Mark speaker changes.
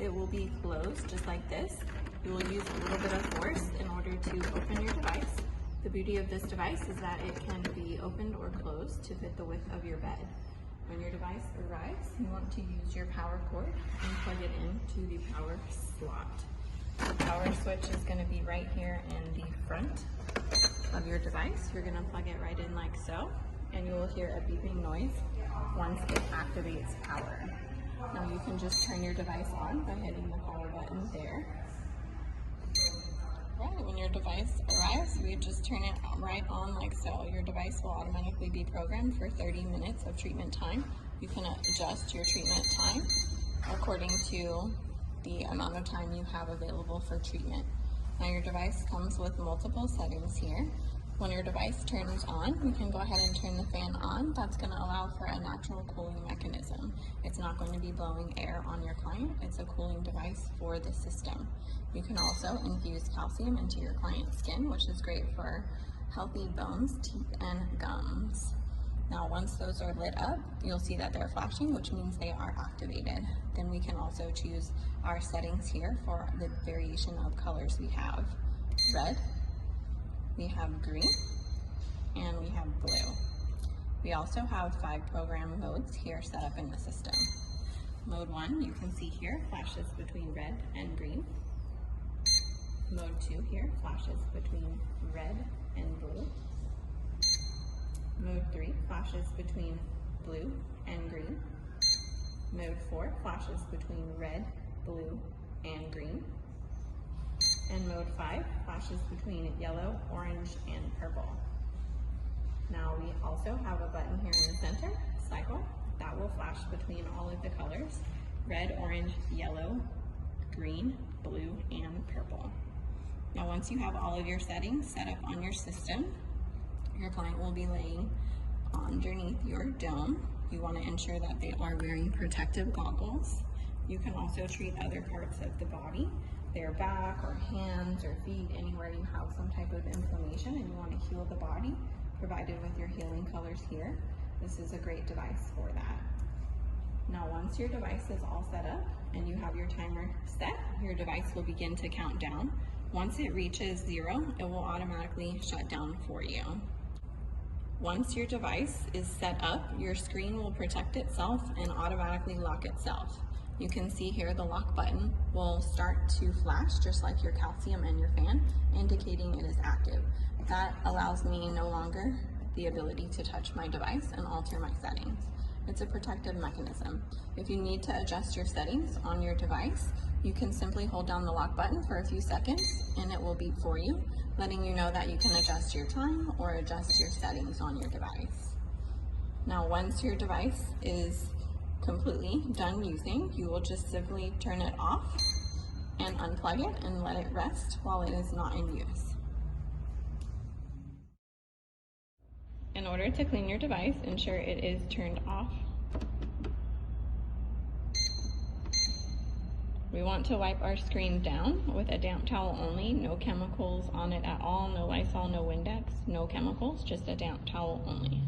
Speaker 1: it will be closed just like this. You will use a little bit of force in order to open your device. The beauty of this device is that it can be opened or closed to fit the width of your bed. When your device arrives, you want to use your power cord and plug it into the power slot. The power switch is going to be right here in the front of your device. You're going to plug it right in like so, and you will hear a beeping noise once it activates power. Now you can just turn your device on by hitting the power button there. Right, when your device arrives, we just turn it right on like so. Your device will automatically be programmed for 30 minutes of treatment time. You can adjust your treatment time according to the amount of time you have available for treatment. Now your device comes with multiple settings here. When your device turns on, you can go ahead and turn the fan on. That's going to allow for a natural cooling mechanism. It's not going to be blowing air on your client. It's a cooling device for the system. You can also infuse calcium into your client's skin, which is great for healthy bones, teeth, and gums. Now, once those are lit up, you'll see that they're flashing, which means they are activated. Then we can also choose our settings here for the variation of colors we have. Red, we have green, and we have blue. We also have 5 program modes here set up in the system. Mode 1, you can see here, flashes between red and green. Mode 2 here, flashes between red and blue. Mode 3, flashes between blue and green. Mode 4, flashes between red, blue, and green. And mode 5, flashes between yellow, orange, and purple. Now we also have a button here in the center, cycle, that will flash between all of the colors, red, orange, yellow, green, blue, and purple. Now once you have all of your settings set up on your system, your client will be laying underneath your dome. You want to ensure that they are wearing protective goggles. You can also treat other parts of the body, their back or hands or feet, anywhere you have some type of inflammation and you want to heal the body, provided with your healing colors here. This is a great device for that. Now once your device is all set up and you have your timer set, your device will begin to count down. Once it reaches 0, it will automatically shut down for you. Once your device is set up, your screen will protect itself and automatically lock itself. You can see here the lock button will start to flash just like your calcium and your fan, indicating it is active. That allows me no longer the ability to touch my device and alter my settings. It's a protective mechanism. If you need to adjust your settings on your device, you can simply hold down the lock button for a few seconds and it will beep for you, letting you know that you can adjust your time or adjust your settings on your device. Now once your device is completely done using, you will just simply turn it off and unplug it and let it rest while it is not in use. In order to clean your device, ensure it is turned off. We want to wipe our screen down with a damp towel only, no chemicals on it at all, no Lysol, no Windex, no chemicals, just a damp towel only.